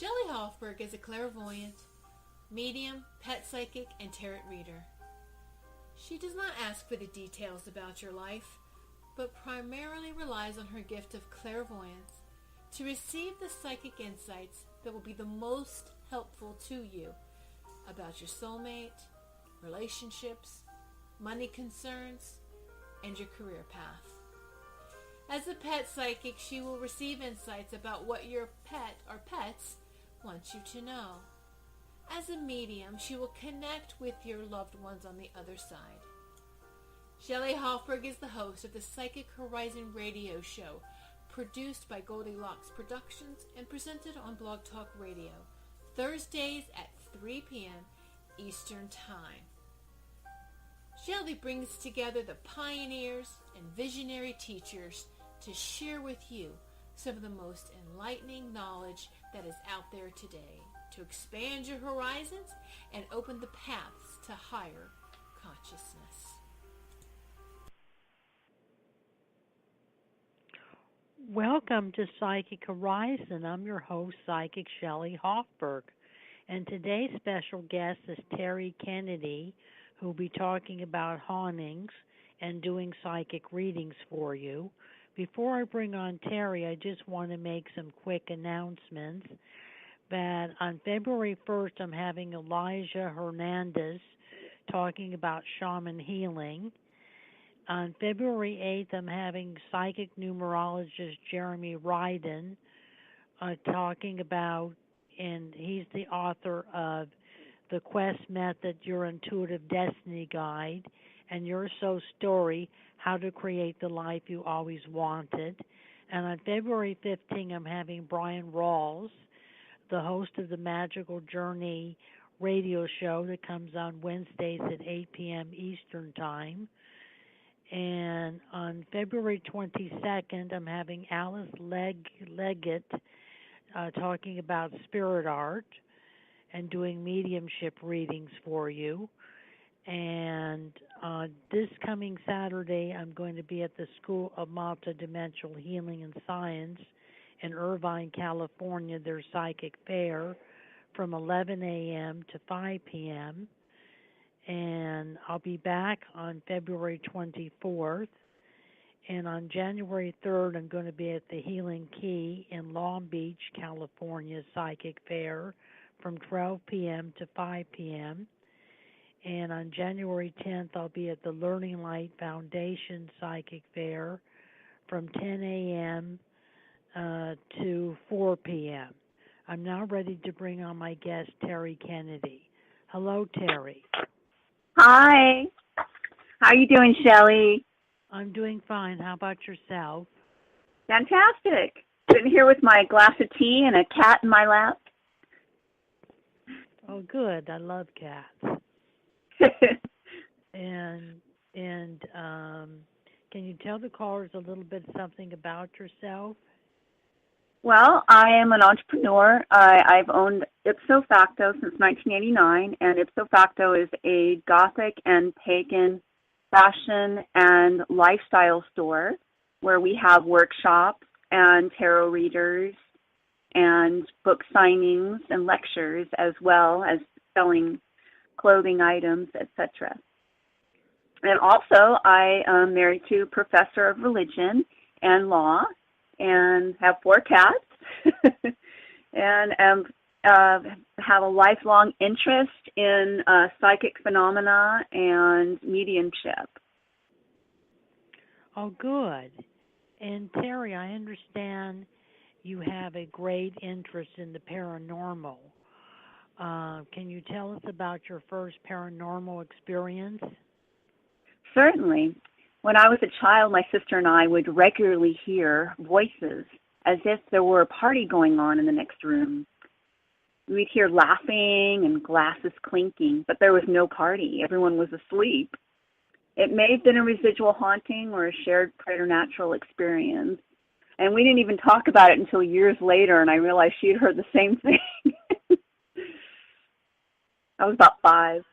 Shelley Hofberg is a clairvoyant, medium, pet psychic, and tarot reader. She does not ask for the details about your life, but primarily relies on her gift of clairvoyance to receive the psychic insights that will be the most helpful to you about your soulmate, relationships, money concerns, and your career path. As a pet psychic, she will receive insights about what your pet or pets want you to know. As a medium, she will connect with your loved ones on the other side. Shelley Hofberg is the host of the Psychic Horizon radio show, produced by Goldilocks Productions and presented on Blog Talk Radio, Thursdays at 3 p.m. Eastern Time. Shelley brings together the pioneers and visionary teachers to share with you some of the most enlightening knowledge that is out there today to expand your horizons and open the paths to higher consciousness. Welcome to Psychic Horizon. I'm your host, Psychic Shelley Hofberg. And today's special guest is Terri Kennedy, who will be talking about hauntings and doing psychic readings for you. Before I bring on Terri, I just want to make some quick announcements that on February 1st, I'm having Elijah Hernandez talking about shaman healing. On February 8th, I'm having psychic numerologist Jeremy Ryden talking about, and he's the author of The Quest Method, Your Intuitive Destiny Guide, and Your Soul Story, How to Create the Life You Always Wanted. And on February 15th, I'm having Brian Rawls, the host of the Magical Journey radio show that comes on Wednesdays at 8 p.m. Eastern Time. And on February 22nd, I'm having Alice Leggett talking about spirit art and doing mediumship readings for you. And this coming Saturday, I'm going to be at the School of Multidimensional Healing and Science in Irvine, California, their psychic fair from 11 a.m. to 5 p.m. And I'll be back on February 24th. And on January 3rd, I'm going to be at the Healing Key in Long Beach, California Psychic Fair from 12 p.m. to 5 p.m. And on January 10th, I'll be at the Learning Light Foundation Psychic Fair from 10 a.m. To 4 p.m. I'm now ready to bring on my guest, Terri Kennedy. Hello, Terri. Hi. How are you doing, Shelley? I'm doing fine. How about yourself? Fantastic. Sitting here with my glass of tea and a cat in my lap. Oh, good. I love cats. And can you tell the callers a little bit something about yourself? Well, I am an entrepreneur. I've owned Ipso Facto since 1989, and Ipso Facto is a gothic and pagan fashion and lifestyle store where we have workshops and tarot readers and book signings and lectures, as well as selling clothing items, etc. And also, I am married to a professor of religion and law, and have 4 cats, and have a lifelong interest in psychic phenomena and mediumship. Oh, good. And Terri, I understand you have a great interest in the paranormal. Can you tell us about your first paranormal experience? Certainly. When I was a child, my sister and I would regularly hear voices as if there were a party going on in the next room. We'd hear laughing and glasses clinking, but there was no party. Everyone was asleep. It may have been a residual haunting or a shared preternatural experience. And we didn't even talk about it until years later, and I realized she had heard the same thing. I was about 5.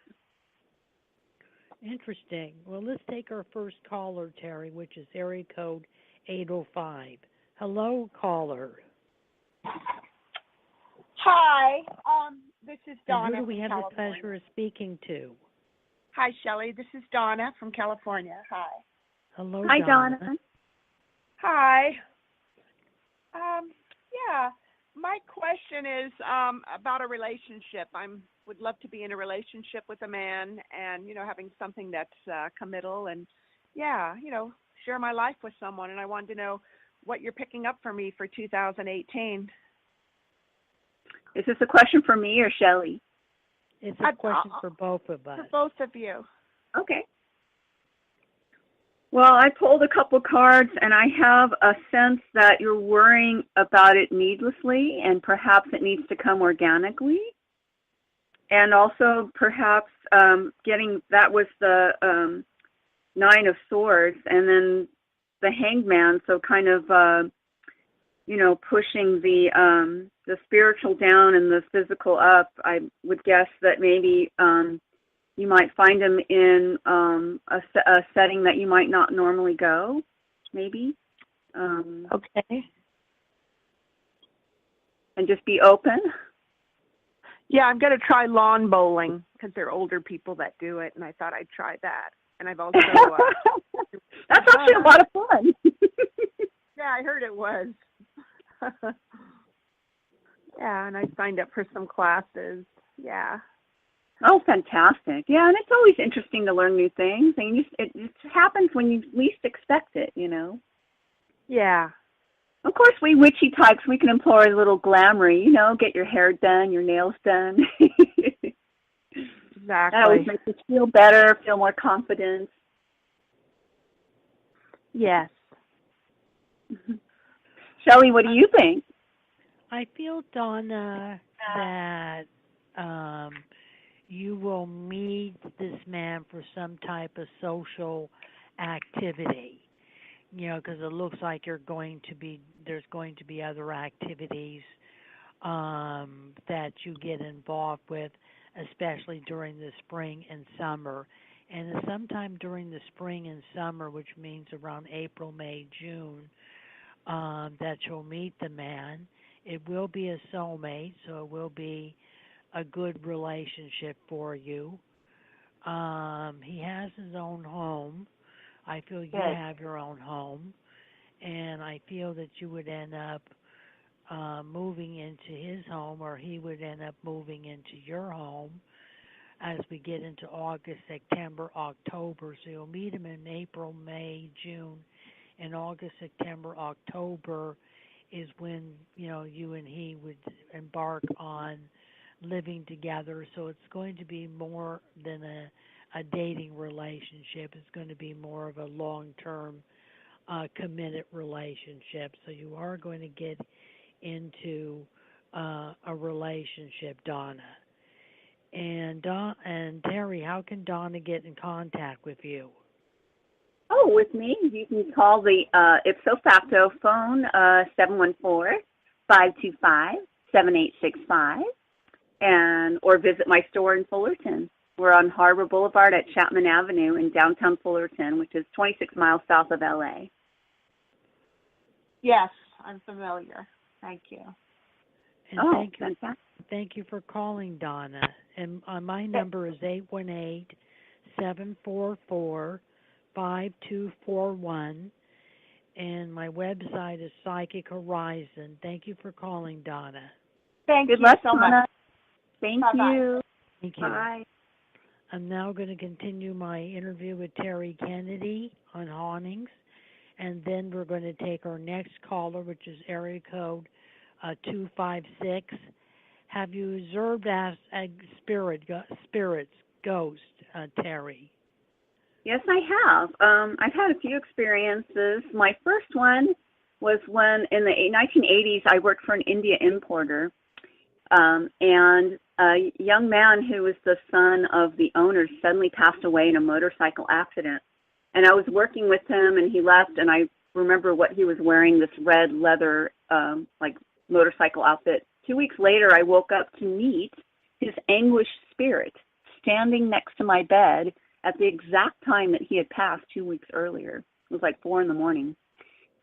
Interesting. Well, let's take our first caller, Terri, which is area code 805. Hello, caller. Hi, this is And Donna who do we from have the California. pleasure of speaking to? Hi, Shelley. This is Donna from California. Hi. Hello, Hi, Donna. Hi. Yeah, my question is about a relationship. Would love to be in a relationship with a man, and having something that's committal, and share my life with someone. And I wanted to know what you're picking up for me for 2018. Is this a question for me or Shelley? It's a question for both of us. For both of you. Okay. Well, I pulled a couple cards, and I have a sense that you're worrying about it needlessly, and perhaps it needs to come organically. And also, perhaps that was the Nine of Swords, and then the Hanged Man. So kind of, pushing the spiritual down and the physical up. I would guess that maybe you might find him in a setting that you might not normally go, maybe. Okay. And just be open. Yeah, I'm going to try lawn bowling because they're older people that do it, and I thought I'd try that. And I've also... That's actually a lot of fun. Yeah, I heard it was. Yeah, and I signed up for some classes. Yeah. Oh, fantastic. Yeah, and it's always interesting to learn new things. And it just happens when you least expect it, Yeah. Of course, we witchy types, we can employ a little glamoury, get your hair done, your nails done. Exactly. That always makes us feel better, feel more confident. Yes. Shelley, what do you think? I feel, Donna, that you will meet this man for some type of social activity. Because it looks like there's going to be other activities that you get involved with, especially during the spring and summer. And sometime during the spring and summer, which means around April, May, June, that you'll meet the man. It will be a soulmate, so it will be a good relationship for you. He has his own home. I feel you have your own home, and I feel that you would end up moving into his home, or he would end up moving into your home as we get into August, September, October. So you'll meet him in April, May, June, and August, September, October is when, you and he would embark on living together. So it's going to be more than a dating relationship. It's going to be more of a long-term committed relationship. So you are going to get into a relationship, Donna. And Terri, how can Donna get in contact with you? Oh, with me, you can call the Ipso Facto phone, 714-525-7865, or visit my store in Fullerton. We're on Harbor Boulevard at Chapman Avenue in downtown Fullerton, which is 26 miles south of LA. Yes, I'm familiar. Thank you. And fantastic. Thank you for calling, Donna. And my number is 818-744-5241. And my website is Psychic Horizon. Thank you for calling, Donna. Thank Good you luck, so Donna. much. Thank Bye-bye. you. Thank you. Bye. I'm now going to continue my interview with Terri Kennedy on hauntings. And then we're going to take our next caller, which is area code 256. Have you observed as a spirits, ghost, Terri? Yes, I have. I've had a few experiences. My first one was when in the 1980s I worked for an India importer, and a young man who was the son of the owner suddenly passed away in a motorcycle accident. And I was working with him, and he left, and I remember what he was wearing, this red leather motorcycle outfit. 2 weeks later, I woke up to meet his anguished spirit standing next to my bed at the exact time that he had passed 2 weeks earlier. It was like 4 a.m.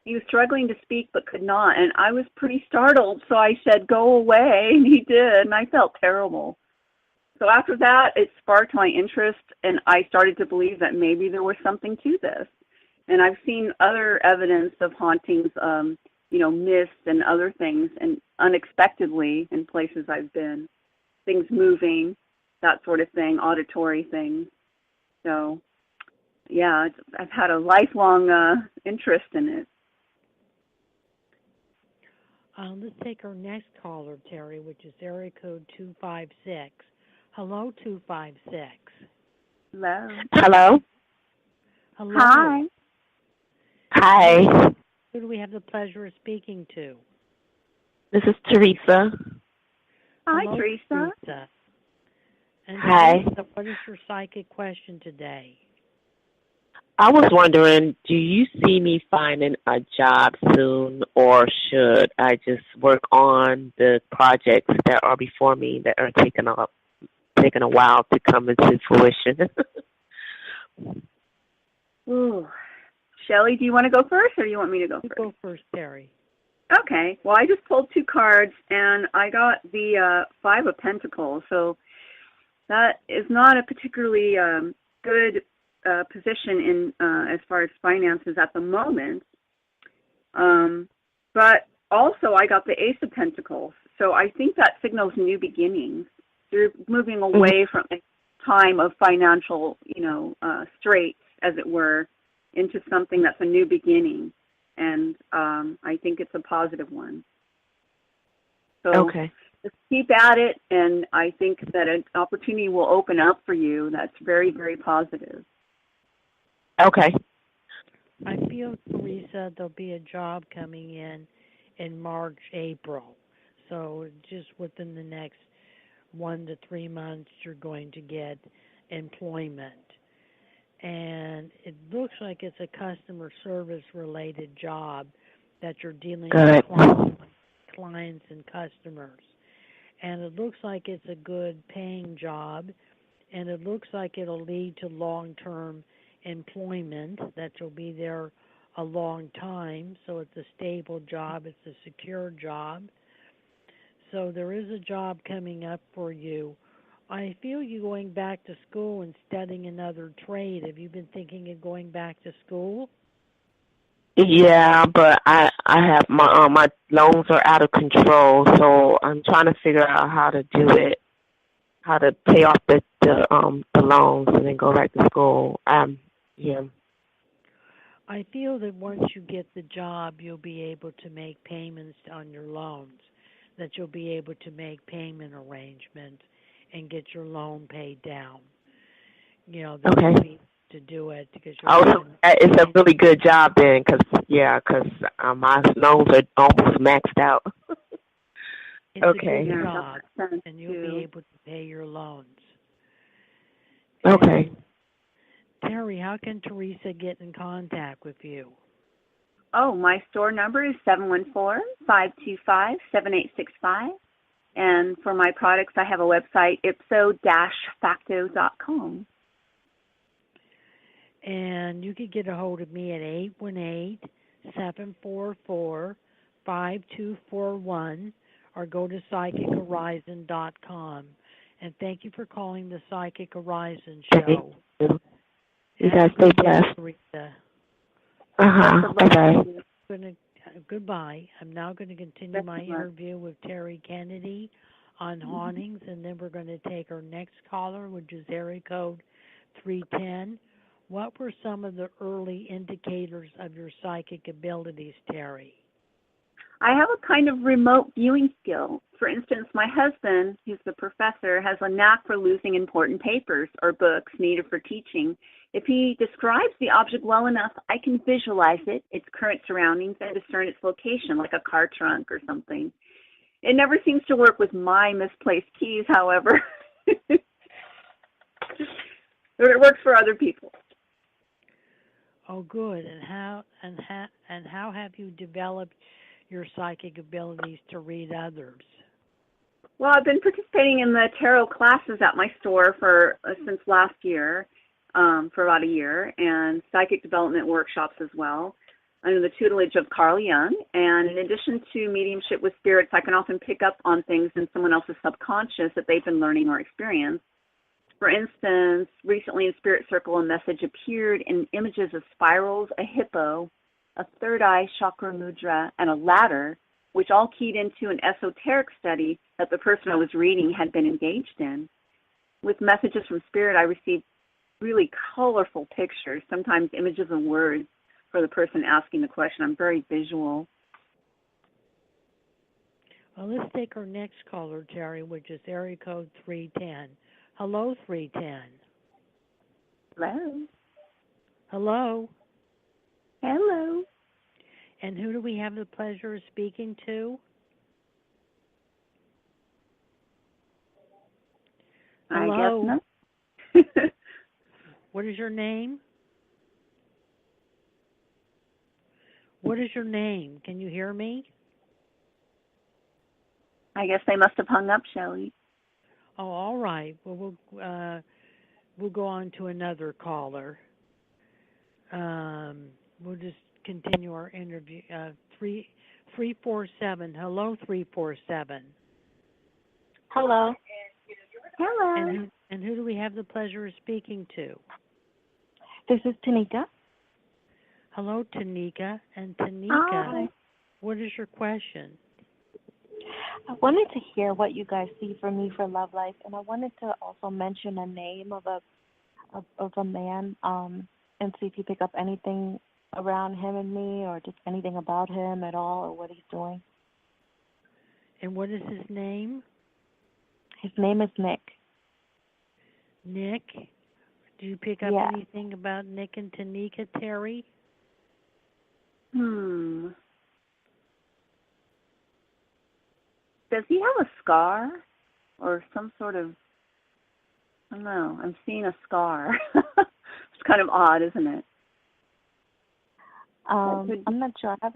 He was struggling to speak but could not, and I was pretty startled, so I said, "Go away," and he did, and I felt terrible. So after that, it sparked my interest, and I started to believe that maybe there was something to this. And I've seen other evidence of hauntings, mists and other things, and unexpectedly in places I've been, things moving, that sort of thing, auditory things. So, yeah, I've had a lifelong interest in it. Let's take our next caller, Terry, which is area code 256. Hello, 256. Hello. Hello. Hello. Hi. Hi. Who do we have the pleasure of speaking to? This is Teresa. Hi, Hello, Teresa. Teresa. And Hi. Teresa, what is your psychic question today? I was wondering, do you see me finding a job soon, or should I just work on the projects that are before me that are taking a while to come into fruition? Ooh. Shelley, do you want to go first, or do you want me to go You first? go first, Terry. Okay. Well, I just pulled 2 cards, and I got the 5 of Pentacles. So that is not a particularly good position in as far as finances at the moment. But also, I got the Ace of Pentacles. So I think that signals new beginnings. You're moving away from a time of financial, straits, as it were, into something that's a new beginning. And I think it's a positive one. So Okay. just keep at it, and I think that an opportunity will open up for you that's very, very positive. Okay. I feel, Teresa, there'll be a job coming in March, April. So just within the next 1 to 3 months, you're going to get employment. And it looks like it's a customer service related job that you're dealing Good. with clients and customers. And it looks like it's a good paying job, and it looks like it'll lead to long-term employment, that you'll be there a long time. So it's a stable job, it's a secure job. So there is a job coming up for you. I feel you going back to school and studying another trade. Have you been thinking of going back to school? Yeah, but I have my loans are out of control, so I'm trying to figure out how to do it, how to pay off the loans and then go back to school. Yeah. I feel that once you get the job, you'll be able to make payments on your loans, that you'll be able to make payment arrangements and get your loan paid down. That Okay. you'll be to do it because you're it's a really good job then, because my loans are almost maxed out. It's Okay. a good Yeah, job, that makes sense, and you'll too. be able to pay your loans. Okay. And Terry, how can Teresa get in contact with you? Oh, my store number is 714-525-7865. And for my products, I have a website, ipso-facto.com. And you can get a hold of me at 818-744-5241 or go to psychichorizon.com. And thank you for calling the Psychic Horizon Show. You guys stay blessed. Teresa. Bye-bye. Goodbye. I'm now going to continue my interview with Terri Kennedy on hauntings, and then we're going to take our next caller, which is area code 310. What were some of the early indicators of your psychic abilities, Terri? I have a kind of remote viewing skill. For instance, my husband, who's the professor, has a knack for losing important papers or books needed for teaching. If he describes the object well enough, I can visualize it, its current surroundings, and discern its location, like a car trunk or something. It never seems to work with my misplaced keys, however. It works for other people. Oh, good. And how have you developed your psychic abilities to read others? Well, I've been participating in the tarot classes at my store for since last year, for about a year, and psychic development workshops as well. under the tutelage of Carl Jung. And in addition to mediumship with spirits, I can often pick up on things in someone else's subconscious that they've been learning or experienced. For instance, recently in Spirit Circle, a message appeared in images of spirals, a hippo, a third eye chakra mudra, and a ladder, which all keyed into an esoteric study that the person I was reading had been engaged in. With messages from Spirit, I received really colorful pictures, sometimes images and words for the person asking the question. I'm very visual. Well, let's take our next caller, Terri, which is area code 310. Hello, 310. Hello. Hello. Hello. And who do we have the pleasure of speaking to? Hello. I guess not. What is your name? What is your name? Can you hear me? I guess they must have hung up, Shelley. Oh, all right. Well, we'll go on to another caller. We'll just continue our interview. 347. Hello, 347. Hello. Hello. And who do we have the pleasure of speaking to? This is Tanika. Hello, Tanika. And Tanika, Hi. what is your question? I wanted to hear what you guys see for me for love life, and I wanted to also mention a name of a man, and see if you pick up anything around him and me, or just anything about him at all, or what he's doing. And what is his name? His name is Nick. Nick? Do you pick up anything about Nick and Tanika, Terri? Does he have a scar or some sort of, I don't know, I'm seeing a scar. It's kind of odd, isn't it? I'm not sure. I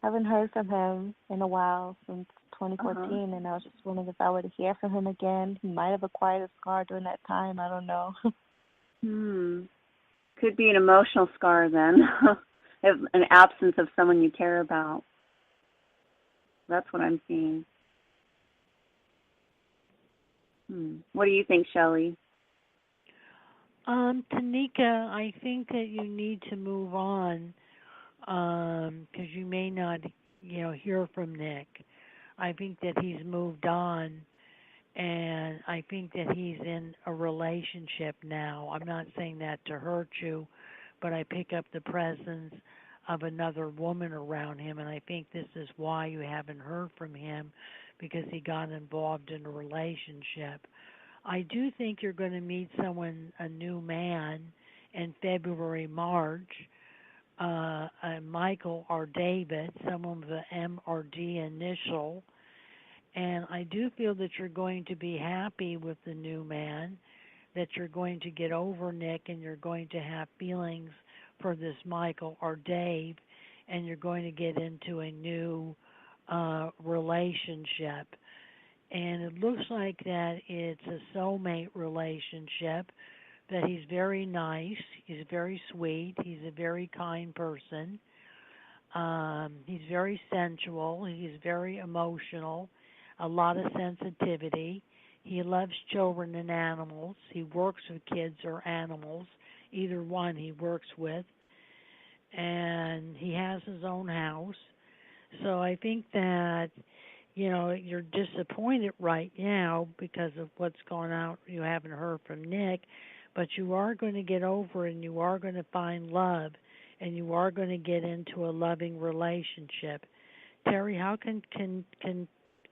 haven't heard from him in a while, since 2014, and I was just wondering if I were to hear from him again. He might have acquired a scar during that time. I don't know. Could be an emotional scar then. An absence of someone you care about. That's what I'm seeing. What do you think, Shelley? Tanika, I think that you need to move on, because you may not, hear from Nick. I think that he's moved on, and I think that he's in a relationship now. I'm not saying that to hurt you, but I pick up the presence of another woman around him, and I think this is why you haven't heard from him, because he got involved in a relationship. I do think you're going to meet someone, a new man, in February, March, Michael or David, someone with an M or D initial, and I do feel that you're going to be happy with the new man, that you're going to get over Nick, and you're going to have feelings for this Michael or Dave, and you're going to get into a new relationship. And it looks like that it's a soulmate relationship, that he's very nice, he's very sweet, he's a very kind person, he's very sensual, he's very emotional, a lot of sensitivity. He loves children and animals. He works with kids or animals, either one he works with, and he has his own house. So I think that, you're disappointed right now because of what's going on. You haven't heard from Nick, but you are going to get over it, and you are going to find love, and you are going to get into a loving relationship. Terri, how can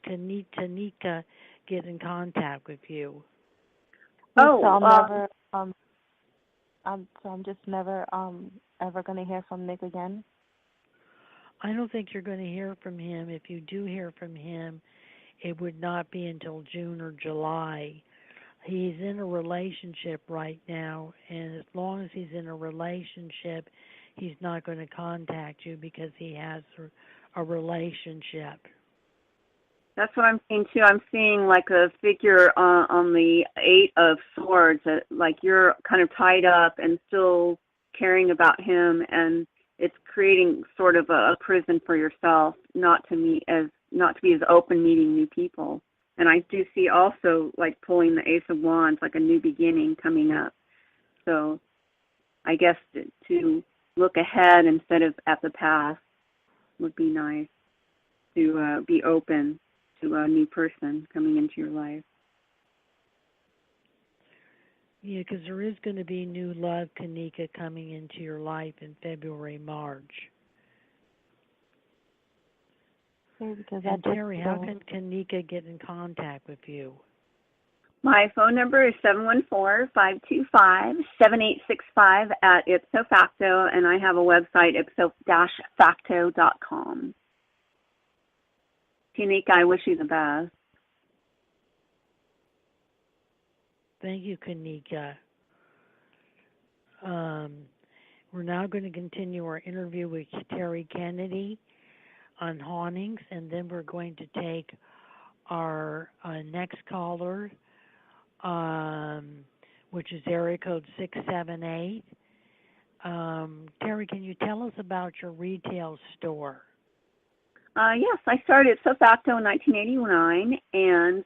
Tanika get in contact with you? I'm just never ever going to hear from Nick again. I don't think you're going to hear from him. If you do hear from him, it would not be until June or July. He's in a relationship right now, and as long as he's in a relationship, he's not going to contact you because he has a relationship. That's what I'm seeing too. I'm seeing like a figure on the Eight of Swords, like you're kind of tied up and still caring about him, and it's creating sort of a prison for yourself, not to be as open meeting new people. And I do see also like pulling the Ace of Wands, like a new beginning coming up. So I guess to look ahead instead of at the past would be nice, to be open to a new person coming into your life. Yeah, because there is going to be new love, Kanika, coming into your life in February, March. Because and Terry, how can Kanika get in contact with you? My phone number is 714-525-7865 at Ipso Facto, and I have a website, ipso-facto.com. Kanika, I wish you the best. Thank you, Kanika. We're now going to continue our interview with Terri Kennedy on hauntings, and then we're going to take our next caller, which is area code 678. Terri, can you tell us about your retail store? Yes, I started Ipso Facto in 1989, and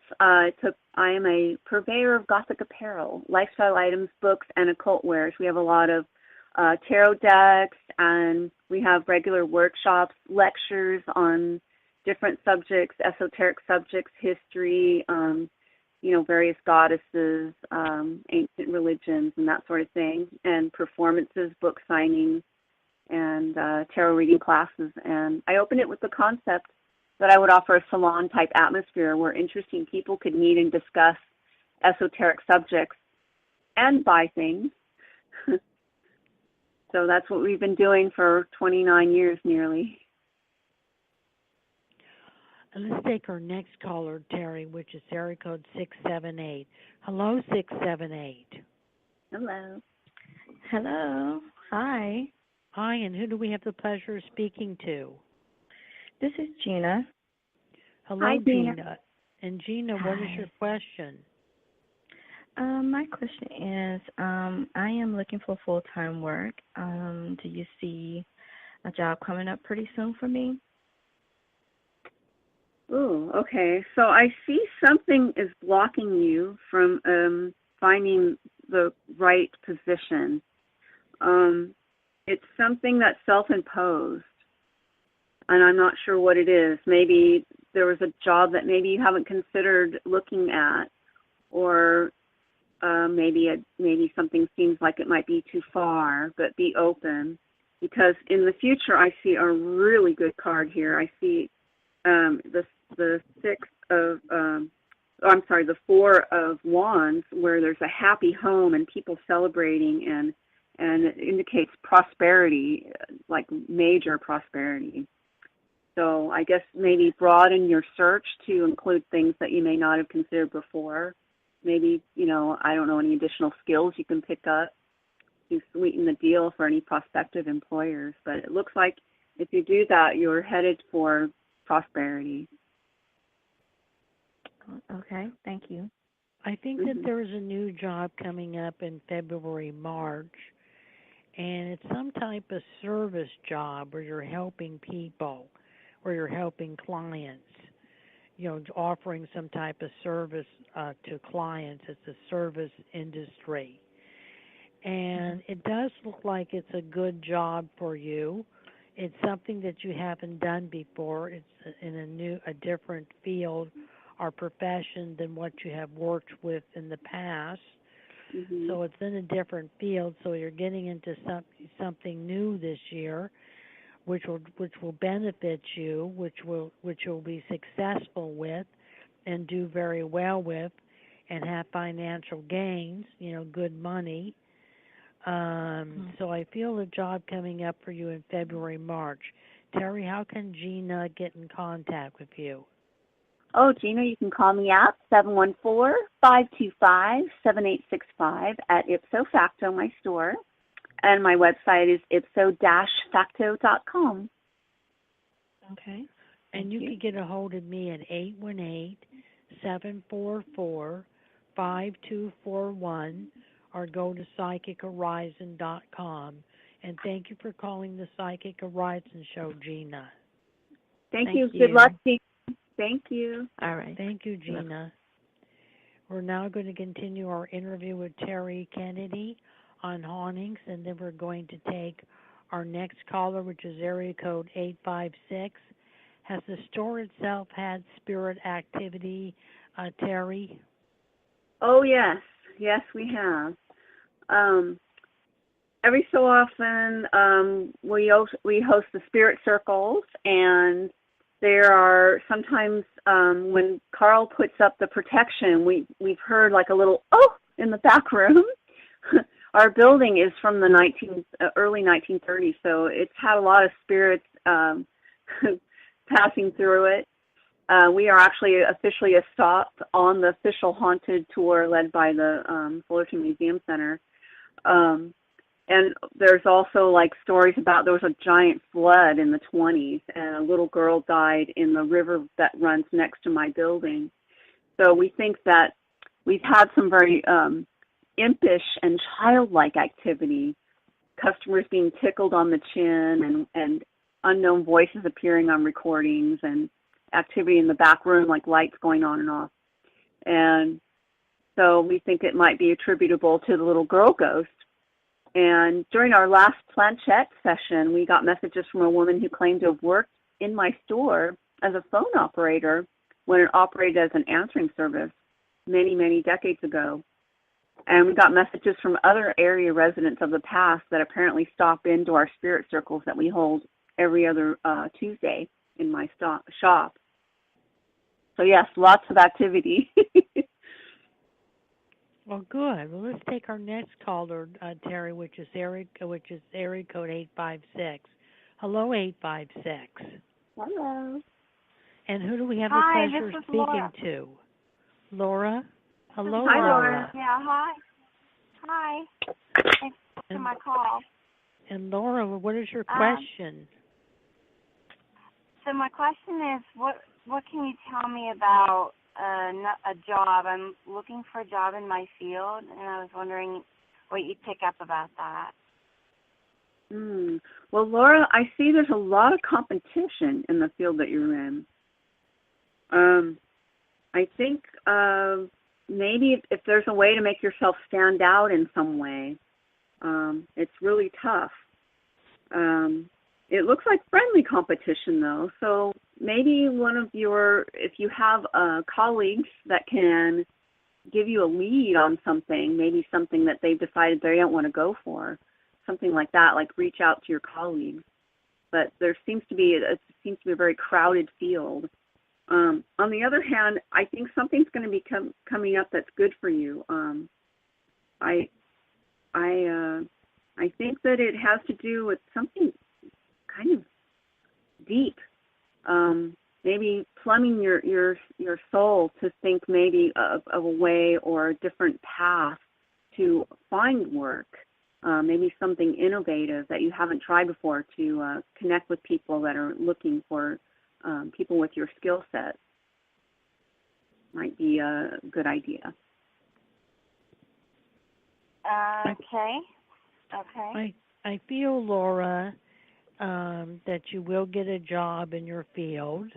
I am a purveyor of Gothic apparel, lifestyle items, books, and occult wares. We have a lot of tarot decks, and we have regular workshops, lectures on different subjects, esoteric subjects, history, various goddesses, ancient religions, and that sort of thing, and performances, book signings, and tarot reading classes. And I opened it with the concept that I would offer a salon-type atmosphere where interesting people could meet and discuss esoteric subjects and buy things. So that's what we've been doing for 29 years nearly. And let's take our next caller, Terri, which is area code 678. Hello, 678. Hello. Hello. Hi. Hi, and who do we have the pleasure of speaking to? This is Gina. Hello, Hi, Gina. And Gina, Hi. what is your question? My question is, I am looking for full-time work. Do you see a job coming up pretty soon for me? Ooh, okay. So I see something is blocking you from finding the right position. It's something that's self-imposed, and I'm not sure what it is. Maybe there was a job that maybe you haven't considered looking at, or maybe something seems like it might be too far, but be open. Because in the future, I see a really good card here. I see the Four of Wands, where there's a happy home and people celebrating, and it indicates prosperity, like major prosperity. So I guess maybe broaden your search to include things that you may not have considered before. Maybe, I don't know, any additional skills you can pick up to sweeten the deal for any prospective employers. But it looks like if you do that, you're headed for prosperity. Okay, thank you. I think that there's a new job coming up in February, March, and it's some type of service job where you're helping people, where you're helping clients, offering some type of service to clients. It's a service industry. And it does look like it's a good job for you. It's something that you haven't done before. It's in a different field or profession than what you have worked with in the past. Mm-hmm. So it's in a different field. So you're getting into something new this year, which will benefit you, which you'll be successful with, and do very well with, and have financial gains. Good money. So I feel a job coming up for you in February, March. Terri, how can Gina get in contact with you? Oh, Gina, you can call me at 714-525-7865 at Ipso Facto, my store. And my website is ipso-facto.com. Okay. And you can get a hold of me at 818-744-5241 or go to psychichorizon.com And thank you for calling the Psychic Horizon Show, Gina. Thank you. Good luck, Gina. Thank you. All right. Thank you, Gina. We're now going to continue our interview with Terri Kennedy on hauntings, and then we're going to take our next caller, which is area code 856. Has the store itself had spirit activity, Terri? Oh, yes. Yes, we have. Every so often, we host the spirit circles, and there are sometimes when Carl puts up the protection, we've heard like a little oh in the back room. Our building is from the early 1930s, so it's had a lot of spirits passing through it. We are actually officially a stop on the official haunted tour led by the Fullerton Museum Center. And there's also like stories about there was a giant flood in the 20s and a little girl died in the river that runs next to my building. So we think that we've had some very impish and childlike activity, customers being tickled on the chin and unknown voices appearing on recordings and activity in the back room like lights going on and off. And so we think it might be attributable to the little girl ghost. And during our last planchette session, we got messages from a woman who claimed to have worked in my store as a phone operator when it operated as an answering service many, many decades ago. And we got messages from other area residents of the past that apparently stop into our spirit circles that we hold every other Tuesday in my shop. So yes, lots of activity. Well, good. Well, let's take our next caller, Terri, which is area code 856. Hello, 856. Hello. And who do we have Hi, the pleasure this is speaking Laura. to? Laura? Hello, Hi, Laura. Yeah, hi. Hi. Thanks for my call. And Laura, what is your question? So my question is, what can you tell me about a job? I'm looking for a job in my field, and I was wondering what you'd pick up about that. Well, Laura, I see there's a lot of competition in the field that you're in. I think maybe if there's a way to make yourself stand out in some way, it's really tough. It looks like friendly competition, though, so maybe if you have colleagues that can give you a lead on something, maybe something that they've decided they don't want to go for, something like that, like reach out to your colleagues. But it seems to be a very crowded field. On the other hand, I think something's going to be coming up that's good for you. I think that it has to do with something kind of deep. Maybe plumbing your soul to think maybe of a way or a different path to find work. Maybe something innovative that you haven't tried before to connect with people that are looking for people with your skill set. Might be a good idea. Okay. I feel, Laura, that you will get a job in your field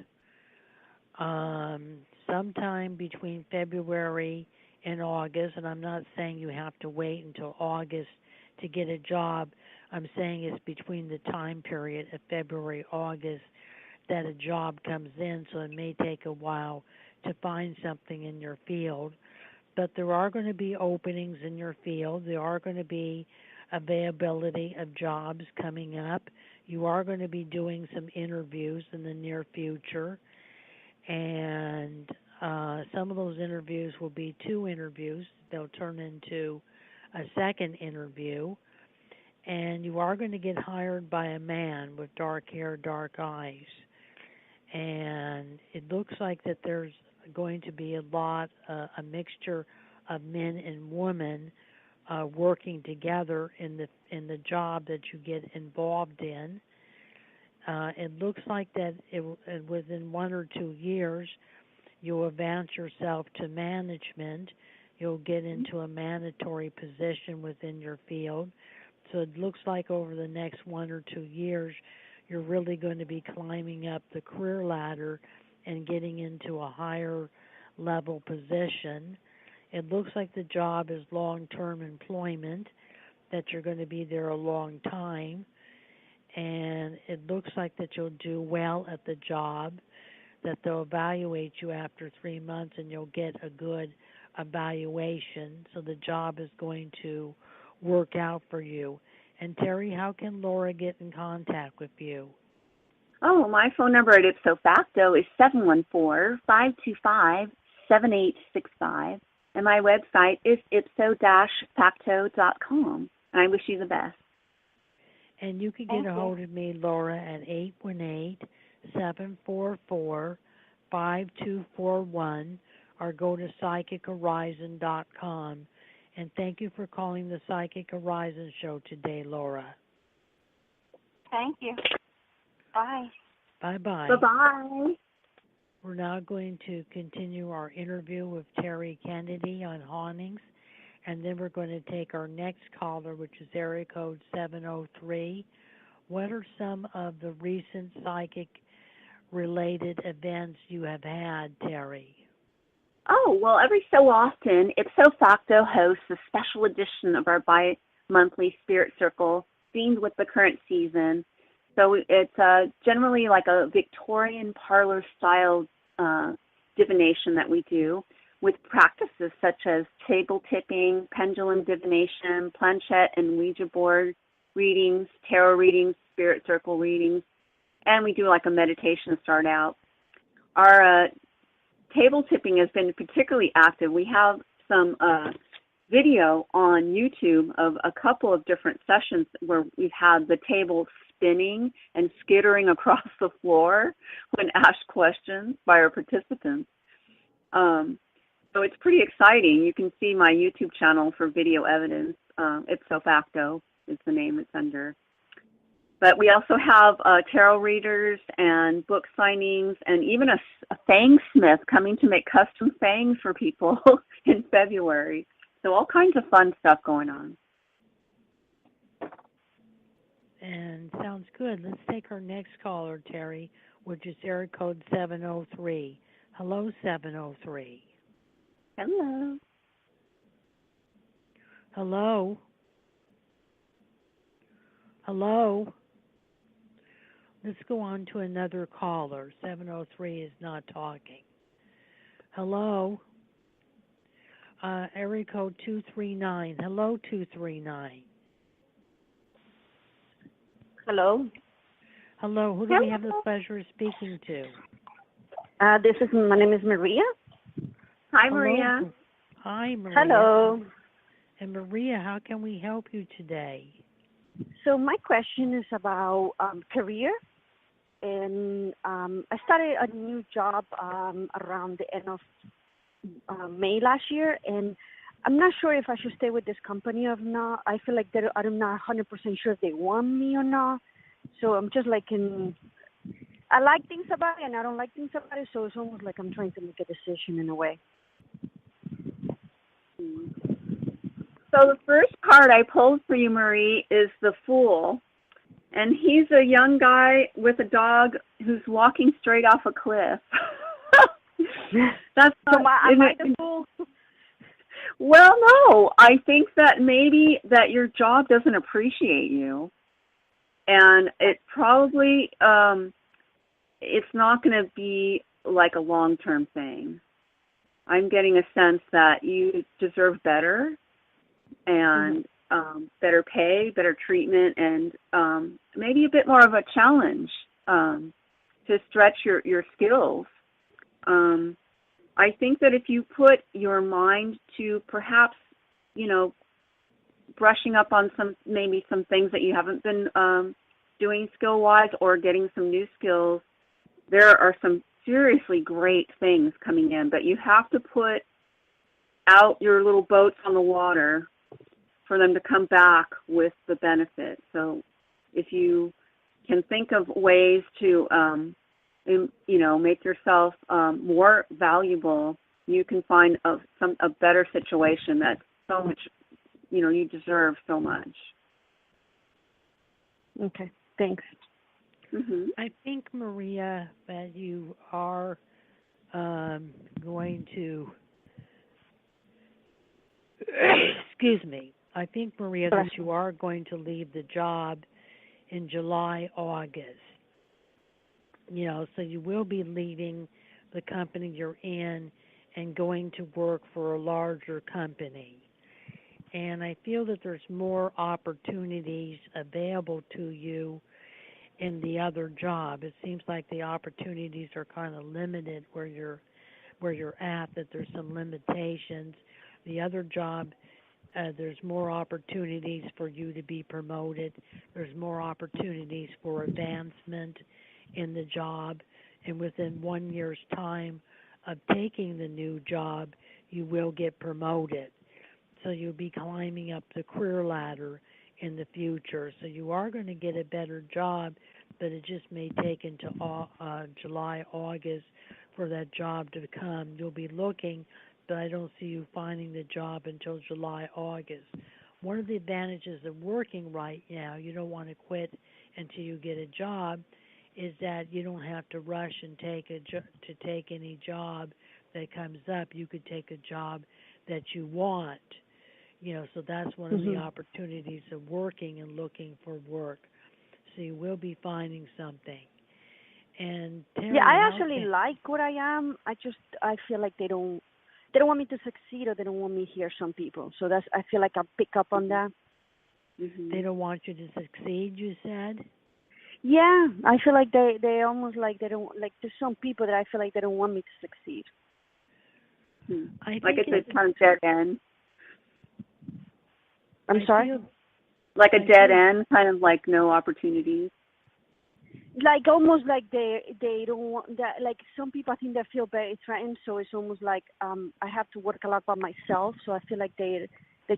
sometime between February and August, and I'm not saying you have to wait until August to get a job. I'm saying it's between the time period of February, August that a job comes in, so it may take a while to find something in your field. But there are going to be openings in your field. There are going to be availability of jobs coming up. You are going to be doing some interviews in the near future, and some of those interviews will be 2 interviews. They'll turn into a second interview, and you are going to get hired by a man with dark hair, dark eyes. And it looks like that there's going to be a mixture of men and women working together in the job that you get involved in. It looks like that within 1 or 2 years, you'll advance yourself to management. You'll get into a mandatory position within your field. So it looks like over the next 1 or 2 years, you're really going to be climbing up the career ladder and getting into a higher level position. It looks like the job is long-term employment, that you're going to be there a long time. And it looks like that you'll do well at the job, that they'll evaluate you after 3 months and you'll get a good evaluation. So the job is going to work out for you. And Terri, how can Laura get in contact with you? Oh, my phone number at Ipso Facto is 714-525-7865. And my website is ipso-facto.com. And I wish you the best. And you can get a hold of me, Laura, at 818-744-5241 or go to psychichorizon.com. And thank you for calling the Psychic Horizon Show today, Laura. Thank you. Bye. Bye-bye. Bye-bye. We're now going to continue our interview with Terri Kennedy on hauntings, and then we're going to take our next caller, which is area code 703. What are some of the recent psychic-related events you have had, Terri? Oh, well, every so often, Ipso Facto hosts a special edition of our bi-monthly Spirit Circle themed with the current season. So it's generally like a Victorian parlor-style divination that we do with practices such as table tipping, pendulum divination, planchette and Ouija board readings, tarot readings, Spirit Circle readings, and we do like a meditation to start out. Our table tipping has been particularly active. We have some video on YouTube of a couple of different sessions where we've had the table spinning and skittering across the floor when asked questions by our participants. So it's pretty exciting. You can see my YouTube channel for video evidence. Ipso Facto is the name it's under. But we also have tarot readers and book signings and even a fang smith coming to make custom fangs for people in February. So all kinds of fun stuff going on. And sounds good. Let's take our next caller, Terri, which is area code 703. Hello, 703. Hello. Hello. Hello. Let's go on to another caller. 703 is not talking. Hello. Area code 239. Hello, 239. Hello. Hello. Who do we have the pleasure of speaking to? My name is Maria. Hi, Hello. Maria. Hi, Maria. Hello. And Maria, how can we help you today? So my question is about career. And I started a new job around the end of May last year, and I'm not sure if I should stay with this company or not. I feel like I'm not 100% sure if they want me or not. So I'm just like I like things about it and I don't like things about it, so it's almost like I'm trying to make a decision in a way. So the first card I pulled for you, Marie, is the Fool. And he's a young guy with a dog who's walking straight off a cliff. That's so am I the fool? Well, no. I think that maybe that your job doesn't appreciate you. And it probably, it's not going to be like a long-term thing. I'm getting a sense that you deserve better and better pay, better treatment, and maybe a bit more of a challenge to stretch your skills. I think that if you put your mind to perhaps, brushing up on some things that you haven't been doing skill-wise or getting some new skills, there are some seriously great things coming in, but you have to put out your little boats on the water for them to come back with the benefit. So if you can think of ways to, make yourself more valuable, you can find a better situation that's so much, you deserve so much. Okay, thanks. Mm-hmm. I think, Maria, that you are going to, excuse me, I think, Maria, that you are going to leave the job in July, August. So you will be leaving the company you're in and going to work for a larger company. And I feel that there's more opportunities available to you in the other job. It seems like the opportunities are kind of limited where you're at, that there's some limitations. The other job, there's more opportunities for you to be promoted. There's more opportunities for advancement in the job. And within 1 year's time of taking the new job, you will get promoted. So you'll be climbing up the career ladder in the future. So you are going to get a better job, but it just may take until July, August for that job to come. You'll be looking, but I don't see you finding the job until July, August. One of the advantages of working right now, you don't want to quit until you get a job, is that you don't have to rush and take any job that comes up. You could take a job that you want. So that's one of the opportunities of working and looking for work. So you will be finding something. And Terri, I actually like where I am. I feel like they don't want me to succeed, or they don't want me here. Some people. So I feel like I pick up on that. Mm-hmm. They don't want you to succeed, you said? Yeah, I feel like they almost like they don't like. There's some people that I feel like they don't want me to succeed. Like it's a kind of dead end. I'm sorry? Like a dead end, kind of like no opportunities. Like almost like they don't want that. Like some people, I think they feel very threatened. So it's almost like I have to work a lot by myself. So I feel like they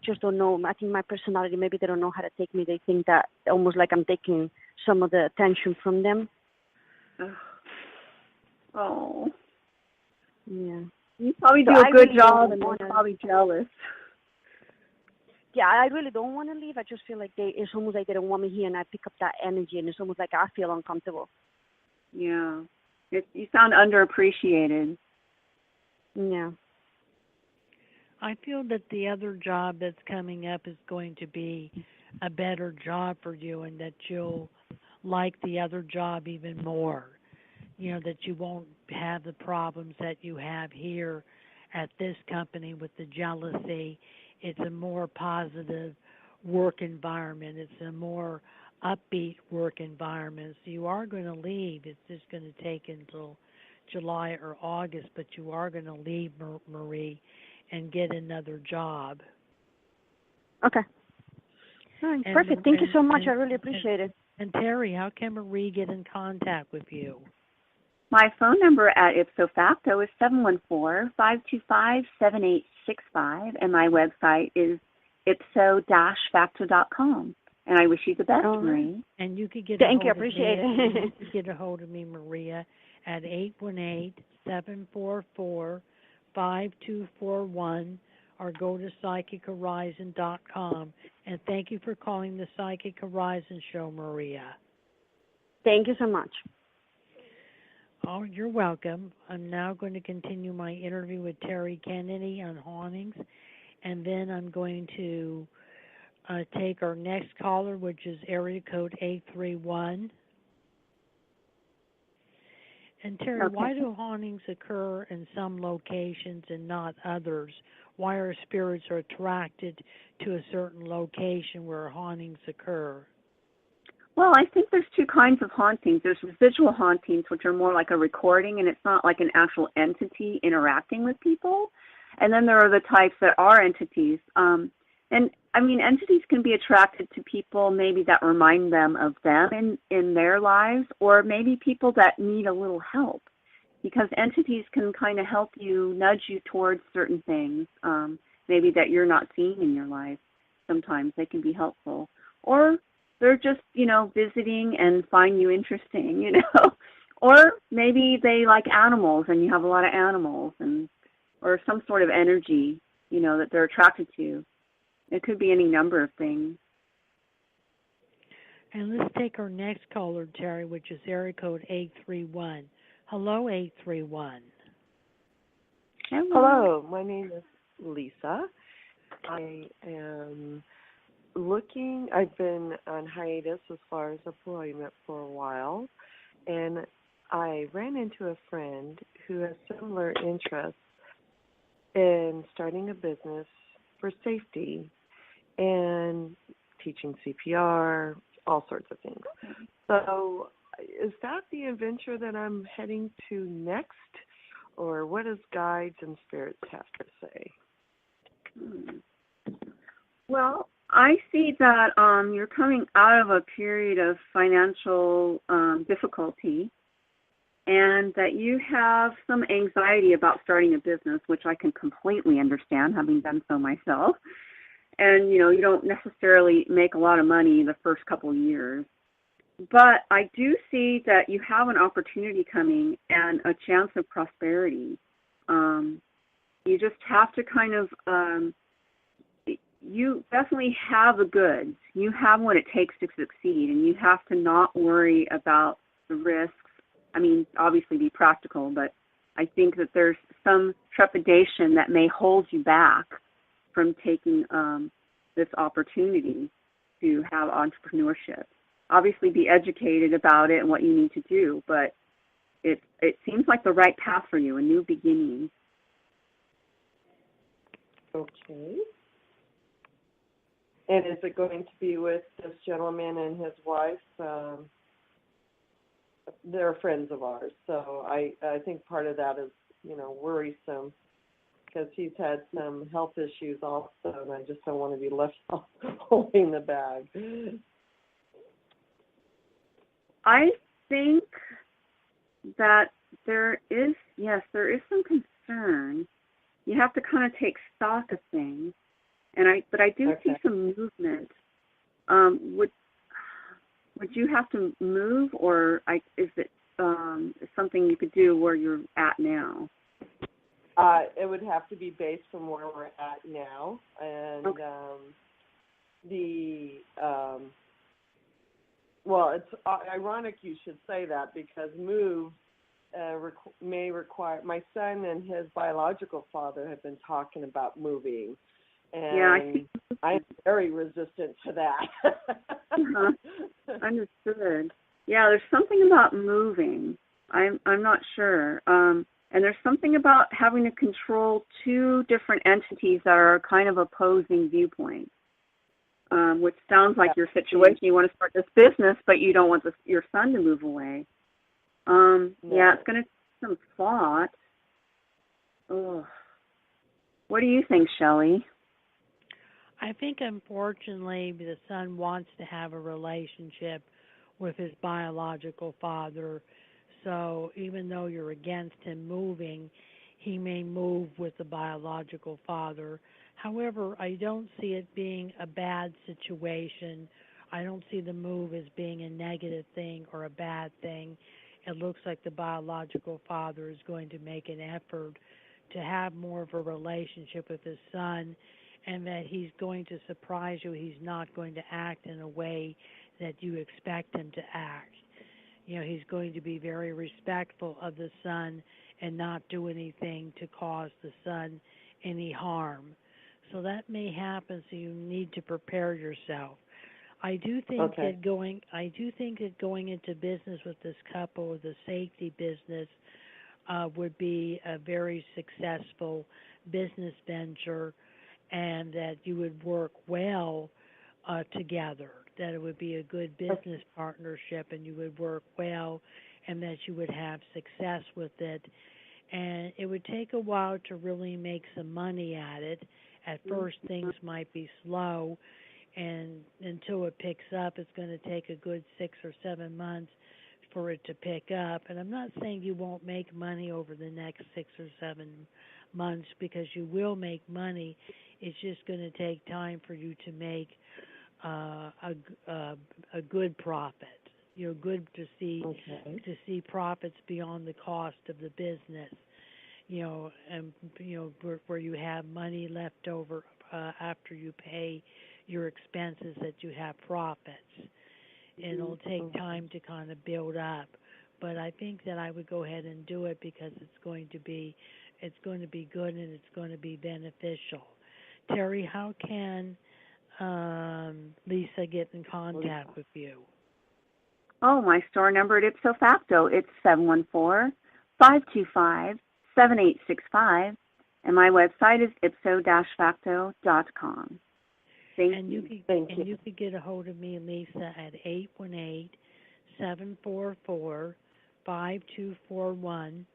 just don't know. I think my personality, maybe they don't know how to take me. They think that almost like I'm taking some of the attention from them. Oh. Yeah. You probably do a good job, and they're probably jealous. Yeah, I really don't want to leave. I just feel like it's almost like they don't want me here, and I pick up that energy, and it's almost like I feel uncomfortable. Yeah. You sound underappreciated. Yeah. I feel that the other job that's coming up is going to be a better job for you, and that you'll like the other job even more. That you won't have the problems that you have here at this company with the jealousy. It's a more positive work environment. It's a more upbeat work environment. So you are going to leave. It's just going to take until July or August, but you are going to leave, Marie, and get another job. Okay. All right, perfect. Thank you so much. I really appreciate it. And Terri, how can Marie get in contact with you? My phone number at Ipso Facto is 714-525-7865, and my website is ipso-facto.com. And I wish you the best, Marie. And you could get Thank you, appreciate it. You could get a hold of me, Maria, at 818-744-5241, or go to psychichorizon.com. And thank you for calling the Psychic Horizon Show, Maria. Thank you so much. Oh, you're welcome. I'm now going to continue my interview with Terri Kennedy on hauntings, and then I'm going to take our next caller, which is area code 831. And Terri, why do hauntings occur in some locations and not others? Why are spirits attracted to a certain location where hauntings occur? Well, I think there's two kinds of hauntings. There's residual hauntings, which are more like a recording, and it's not like an actual entity interacting with people. And then there are the types that are entities. And, I mean, entities can be attracted to people maybe that remind them of them in their lives, or maybe people that need a little help, because entities can kind of help you, nudge you towards certain things, maybe that you're not seeing in your life. Sometimes they can be helpful. Or they're just, visiting and find you interesting, Or maybe they like animals and you have a lot of animals, or some sort of energy, that they're attracted to. It could be any number of things. And let's take our next caller, Terry, which is area code 831. Hello, 831. Hello, my name is Lisa. I am I've been on hiatus as far as employment for a while, and I ran into a friend who has similar interests in starting a business for safety and teaching CPR, all sorts of things. So is that the adventure that I'm heading to next, or what does guides and spirits have to say? Well, I see that you're coming out of a period of financial difficulty, and that you have some anxiety about starting a business, which I can completely understand, having done so myself. And, you don't necessarily make a lot of money the first couple of years. But I do see that you have an opportunity coming and a chance of prosperity. You just have to kind of, you definitely have the goods. You have what it takes to succeed, and you have to not worry about the risks. I mean, obviously be practical, but I think that there's some trepidation that may hold you back from taking this opportunity to have entrepreneurship. Obviously be educated about it and what you need to do, but it seems like the right path for you, a new beginning. Okay. And is it going to be with this gentleman and his wife? They're friends of ours, so I think part of that is, worrisome, because he's had some health issues also, and I just don't want to be left holding the bag. I think that there is some concern. You have to kind of take stock of things, but I do see some movement. Would you have to move, or is it something you could do where you're at now? It would have to be based from where we're at now, and well, it's ironic you should say that, because move may require. My son and his biological father have been talking about moving, and I'm very resistant to that. Understood. Yeah, there's something about moving. I'm not sure. And there's something about having to control two different entities that are kind of opposing viewpoints, which sounds like your situation. You want to start this business, but you don't want your son to move away. Yeah, it's going to take some thought. Ugh. What do you think, Shelley? I think, unfortunately, the son wants to have a relationship with his biological father. So even though you're against him moving, he may move with the biological father. However, I don't see it being a bad situation. I don't see the move as being a negative thing or a bad thing. It looks like the biological father is going to make an effort to have more of a relationship with his son, and that he's going to surprise you. He's not going to act in a way that you expect him to act. He's going to be very respectful of the son and not do anything to cause the son any harm. So that may happen, so you need to prepare yourself. I do think that going into business with this couple, with the safety business, would be a very successful business venture, and that you would work well together, that it would be a good business partnership, and you would work well, and that you would have success with it. And it would take a while to really make some money at it. At first, things might be slow, and until it picks up, it's going to take a good 6 or 7 months for it to pick up. And I'm not saying you won't make money over the next 6 or 7 months, because you will make money. It's just going to take time for you to make a good profit. Good to see profits beyond the cost of the business. And where you have money left over after you pay your expenses, that you have profits. it'll take time to kind of build up. But I think that I would go ahead and do it because it's going to be good and it's going to be beneficial. Terri, how can Lisa get in contact with you? Oh, my store number at Ipso Facto, it's 714-525-7865, and my website is ipso-facto.com. Thank you. You could get a hold of me and Lisa at 818-744-5241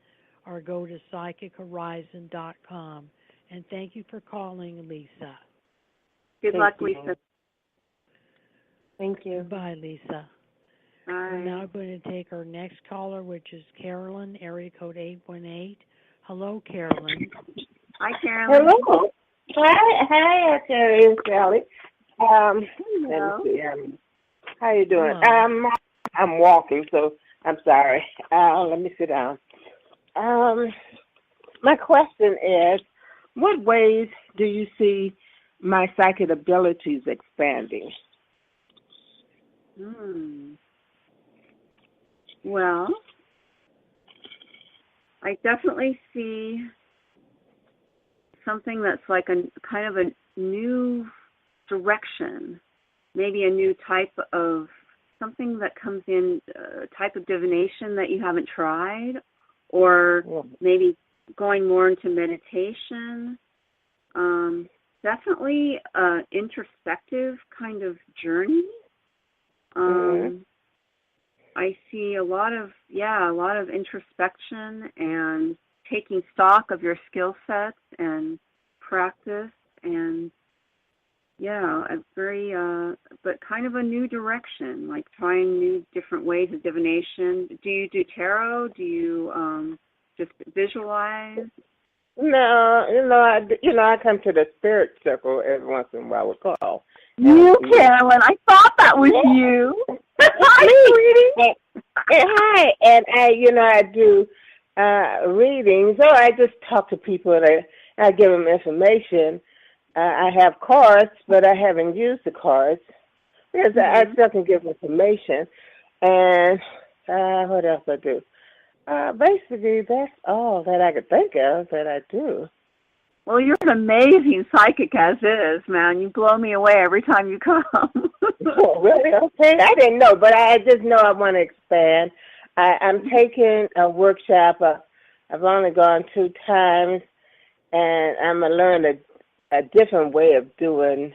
or go to psychichorizon.com. And thank you for calling, Lisa. Good luck, Lisa. Thank you. Goodbye, Lisa. We're now going to take our next caller, which is Carolyn, area code 818. Hello, Carolyn. Hi, Carolyn. Hello. Hi, Terri and Shelley. Hello. Let me see. How you doing? I'm walking, so I'm sorry. Let me sit down. My question is, what ways do you see my psychic abilities expanding? Well, I definitely see something that's like a kind of a new direction, maybe a new type of something that comes in, a type of divination that you haven't tried, or maybe going more into meditation. Definitely an introspective kind of journey. I see a lot of introspection and taking stock of your skill sets and practice, and a very, but kind of a new direction, like trying new different ways of divination. Do you do tarot? Do you just visualize? No, I come to the spirit circle every once in a while with call. You, Carolyn, I thought that was you. Hi, sweetie. Hi, and I do readings. So I just talk to people and I give them information. I have cards, but I haven't used the cards because I still can give information. And what else I do? Basically, that's all that I could think of that I do. Well, you're an amazing psychic as is, man. You blow me away every time you come. Oh, really? Okay. I didn't know, but I just know I want to expand. I'm taking a workshop. I've only gone 2 times, and I'm going to learn a different way of doing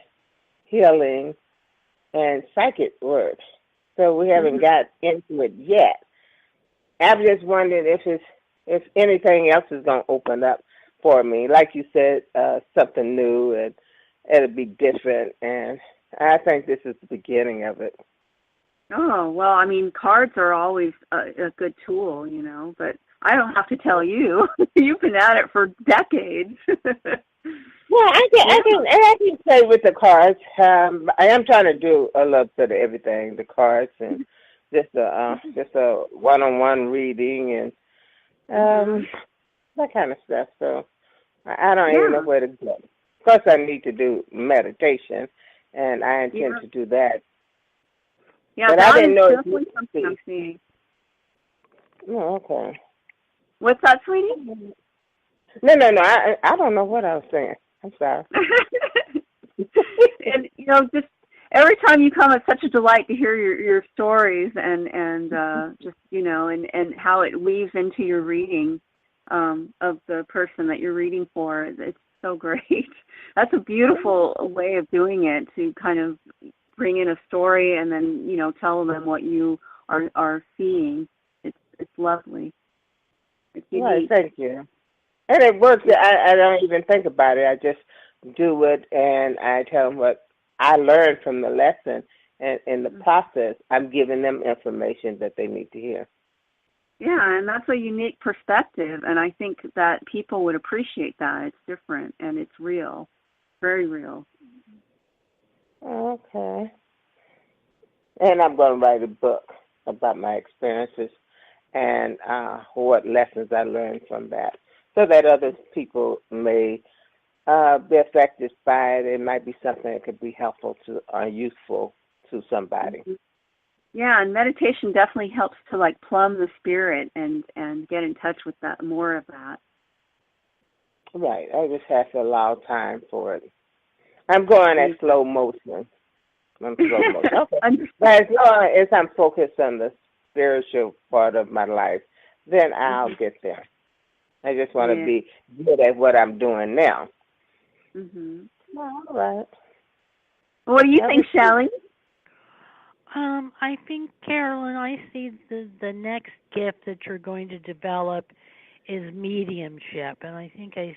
healing and psychic work. So we haven't got into it yet. I'm just wondering if anything else is going to open up for me. Like you said, something new, and it'll be different. And I think this is the beginning of it. Oh, well, I mean, cards are always a good tool, but I don't have to tell you. You've been at it for decades. I can play with the cards. I am trying to do a little bit of everything, the cards and just a one-on-one reading and that kind of stuff. So I don't even know where to go. Of course, I need to do meditation, and I intend to do that. Yeah, but that I didn't know definitely something I'm seeing. Oh, okay. What's that, sweetie? No. I don't know what I was saying. I'm sorry. And just every time you come, it's such a delight to hear your stories and just and how it weaves into your reading of the person that you're reading for. It's so great. That's a beautiful way of doing it, to kind of bring in a story and then tell them what you are seeing. It's lovely. It's unique. Right, thank you. And it works. I don't even think about it. I just do it, and I tell them what I learned from the lesson. And in the process, I'm giving them information that they need to hear. Yeah, and that's a unique perspective, and I think that people would appreciate that. It's different, and it's real, very real. Okay. And I'm going to write a book about my experiences and what lessons I learned from that, so that other people may be affected by it. It might be something that could be helpful to or useful to somebody. Yeah, and meditation definitely helps to like plumb the spirit and get in touch with that more of that. Right. I just have to allow time for it. I'm going at slow motion. I'm slow motion. Okay. But as long as I'm focused on the spiritual part of my life, then I'll get there. I just want to be good at what I'm doing now. Mhm. All right. What do you think, Shelley? I think, Carolyn, I see the next gift that you're going to develop is mediumship, and I think I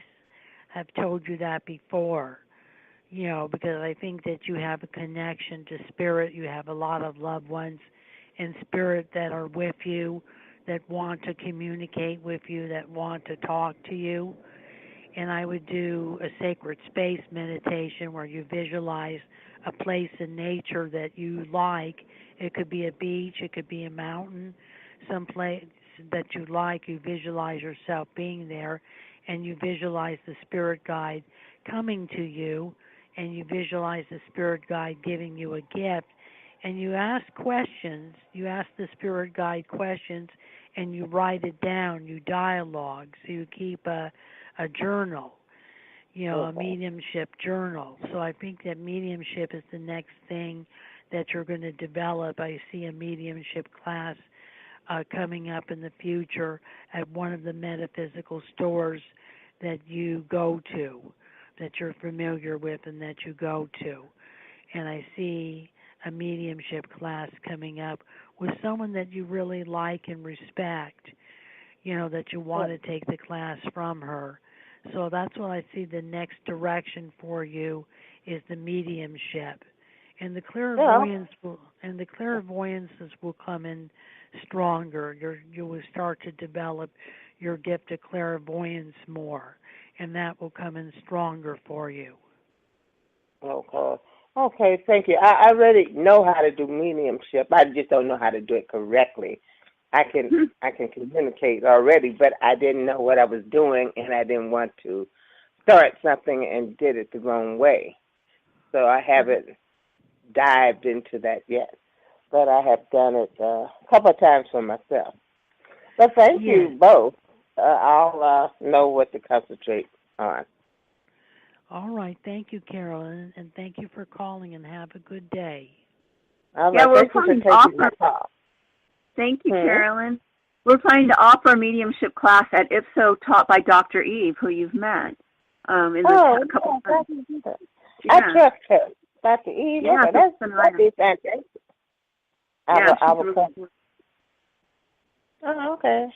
have told you that before. You know, because I think that you have a connection to spirit. You have a lot of loved ones in spirit that are with you, that want to communicate with you, that want to talk to you. And I would do a sacred space meditation where you visualize a place in nature that you like. It could be a beach, it could be a mountain, some place that you like. You visualize yourself being there, and you visualize the spirit guide coming to you, and you visualize the spirit guide giving you a gift, and you ask questions. You ask the spirit guide questions, and you write it down. You dialogue, so you keep a journal, you know, a mediumship journal. So I think that mediumship is the next thing that you're going to develop. I see a mediumship class coming up in the future at one of the metaphysical stores that you go to, that you're familiar with and that you go to. And I see a mediumship class coming up with someone that you really like and respect, you know, that you want to take the class from her. So that's what I see the next direction for you is the mediumship. And the clairvoyance will come in stronger. You will start to develop your gift of clairvoyance more, and that will come in stronger for you. Okay, thank you. I already know how to do mediumship. I just don't know how to do it correctly. I can communicate already, but I didn't know what I was doing, and I didn't want to start something and did it the wrong way. So I haven't dived into that yet, but I have done it a couple of times for myself. But thank you both. I'll know what to concentrate on. All right. Thank you, Carolyn, and thank you for calling, and have a good day. All right. We're thank you for planning to taking my offer. call. Thank you, Carolyn. We're planning to offer a mediumship class at Ipso, taught by Dr. Eve, who you've met. In a couple of months. I trust her. Dr. Eve, that'd be fantastic. I will come. Oh, okay.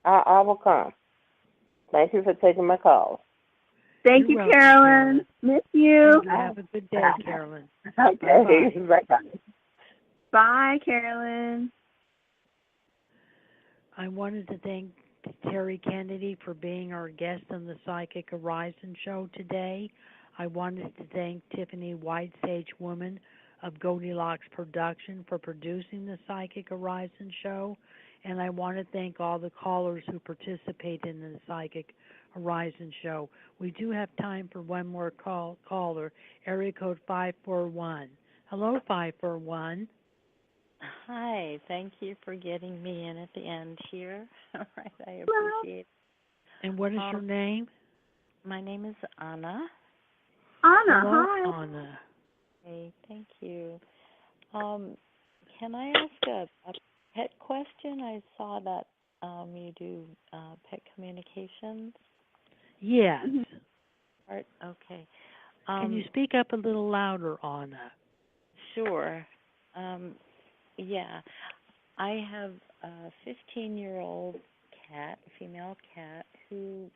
I will come. Thank you for taking my call. Thank you, Carolyn. Miss you. Have a good day, Carolyn. Okay. Bye-bye. Bye, Carolyn. I wanted to thank Terri Kennedy for being our guest on the Psychic Horizon show today. I wanted to thank Tiffany White Sage Woman of Goldilocks Production for producing the Psychic Horizon show. And I want to thank all the callers who participated in the Psychic Horizon show. We do have time for one more caller, area code 541. Hello, 541. Hi, thank you for getting me in at the end here. All right, I appreciate it. And what is your name? My name is Anna. Anna, hello, hi. Anna. Hey, thank you. Can I ask a pet question? I saw that you do pet communications. Yes. Okay. Can you speak up a little louder, Anna? Sure. Yeah. I have a 15-year-old cat, a female cat, who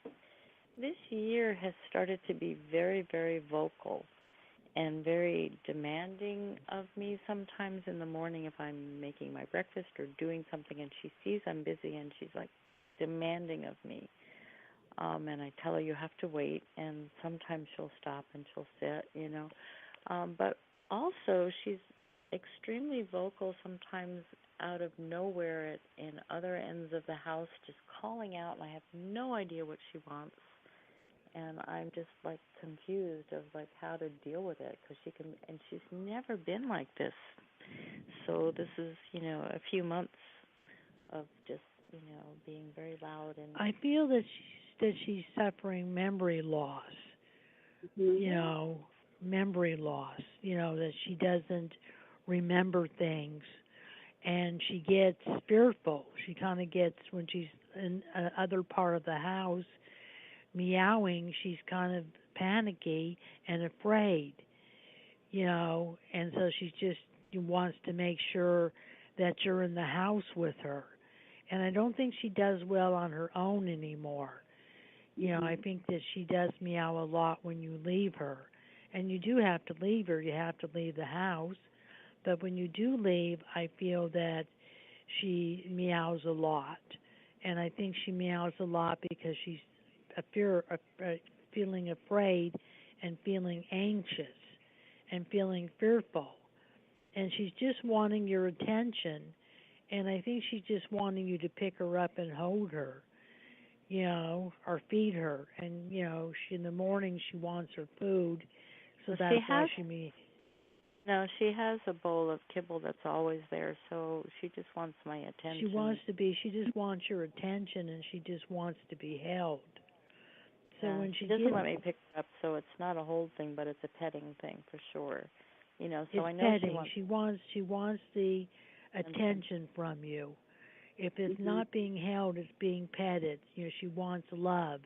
this year has started to be very, very vocal and very demanding of me sometimes in the morning if I'm making my breakfast or doing something and she sees I'm busy and she's like demanding of me. And I tell her you have to wait, and sometimes she'll stop and she'll sit, you know. But also she's extremely vocal sometimes out of nowhere in other ends of the house, just calling out, and I have no idea what she wants. and I'm just like confused of like how to deal with it because she's never been like this. So this is, a few months of just, being very loud and. I feel that she's suffering memory loss. Memory loss. That she doesn't remember things, and she gets fearful. She kind of gets, when she's in another part of the house meowing, she's kind of panicky and afraid, and so she just wants to make sure that you're in the house with her. And I don't think she does well on her own anymore. I think that she does meow a lot when you leave her. And you do have to leave her. You have to leave the house. But when you do leave, I feel that she meows a lot. And I think she meows a lot because she's feeling afraid and feeling anxious and feeling fearful. And she's just wanting your attention. And I think she's just wanting you to pick her up and hold her, or feed her. And, in the morning she wants her food. So that's why she meows. No, she has a bowl of kibble that's always there, so she just wants my attention. She just wants your attention, and she just wants to be held. So when she doesn't let me pick her up, so it's not a hold thing, but it's a petting thing for sure. So it's I know petting. She wants the attention from you. If it's not being held, it's being petted. She wants love.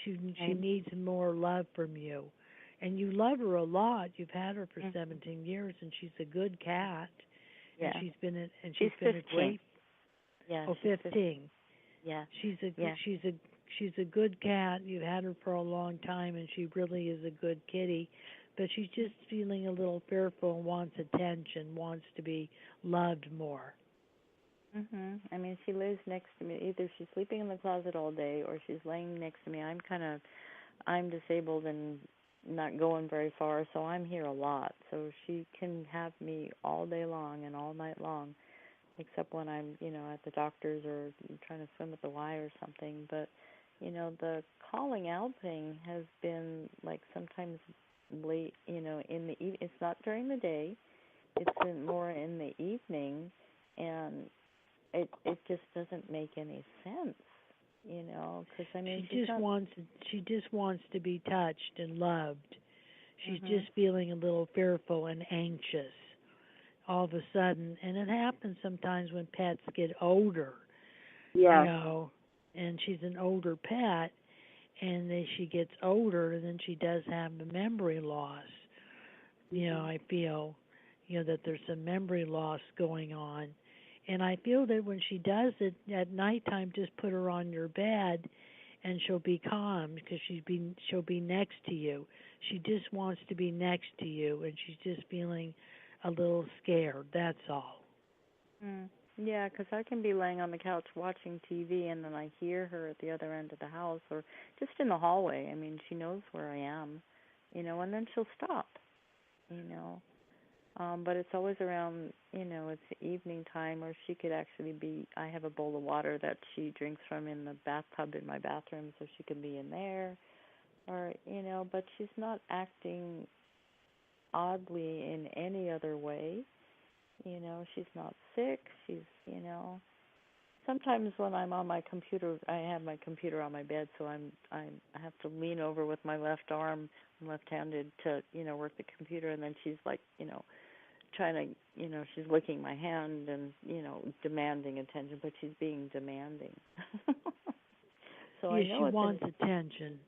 She needs more love from you. And you love her a lot. You've had her for 17 years, and she's a good cat. Yeah. And she's been a 15. great. Yeah. Oh, 15. Yeah. She's a good cat. You've had her for a long time, and she really is a good kitty. But she's just feeling a little fearful and wants attention, wants to be loved more. I mean, she lives next to me. Either she's sleeping in the closet all day, or she's laying next to me. I'm disabled and not going very far, so I'm here a lot. So she can have me all day long and all night long, except when I'm, at the doctor's or trying to swim at the Y or something. But, the calling out thing has been like sometimes late, in the it's not during the day. It's more in the evening, and it just doesn't make any sense. Because I mean, she just wants to be touched and loved. She's just feeling a little fearful and anxious all of a sudden, and it happens sometimes when pets get older. Yeah. And she's an older pet, and she gets older, and then she does have the memory loss. I feel, that there's some memory loss going on. And I feel that when she does it at nighttime, just put her on your bed, and she'll be calm because she'll be next to you. She just wants to be next to you, and she's just feeling a little scared. That's all. Yeah, because I can be laying on the couch watching TV, and then I hear her at the other end of the house or just in the hallway. I mean, she knows where I am, and then she'll stop, But it's always around, it's the evening time, or she could actually be, I have a bowl of water that she drinks from in the bathtub in my bathroom, so she can be in there, or, but she's not acting oddly in any other way. She's not sick. She's, sometimes when I'm on my computer, I have my computer on my bed, so I have to lean over with my left arm, I'm left-handed, to, work the computer, and then she's like, trying to, she's licking my hand and, demanding attention, but she's being demanding. So I know she wants attention.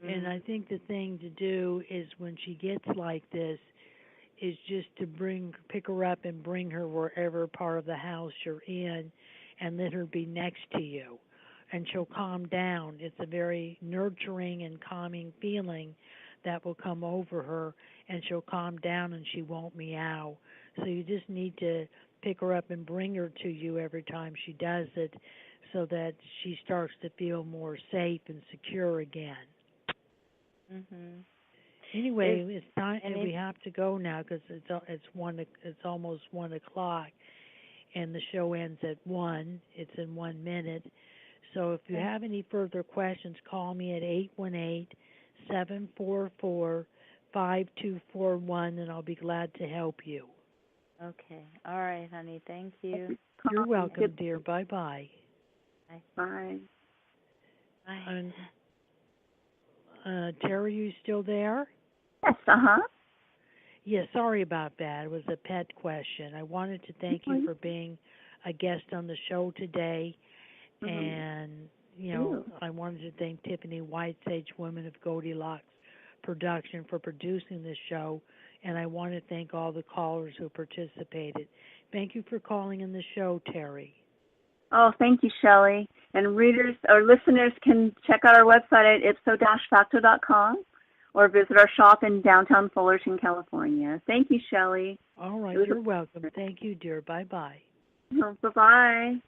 And I think the thing to do is when she gets like this is just to pick her up and bring her wherever part of the house you're in and let her be next to you. And she'll calm down. It's a very nurturing and calming feeling that will come over her, and she'll calm down and she won't meow. So you just need to pick her up and bring her to you every time she does it so that she starts to feel more safe and secure again. Anyway, it's time, and we have to go now because it's almost 1:00, and the show ends at 1. It's in 1 minute. So if you have any further questions, call me at 744-5241, and I'll be glad to help you. Okay. All right, honey. Thank you. You're welcome, dear. Bye-bye. Bye. Bye. And, Terry, you still there? Yes, Yeah, sorry about that. It was a pet question. I wanted to thank you for being a guest on the show today. And, you know, I wanted to thank Tiffany Whitesage, Women of Goldilocks Production, for producing this show. And I want to thank all the callers who participated. Thank you for calling in the show, Terry. Oh, thank you, Shelley. And readers or listeners can check out our website at ipso-facto.com or visit our shop in downtown Fullerton, California. Thank you, Shelley. All right, you're welcome. Thank you, dear. Bye-bye. Bye-bye.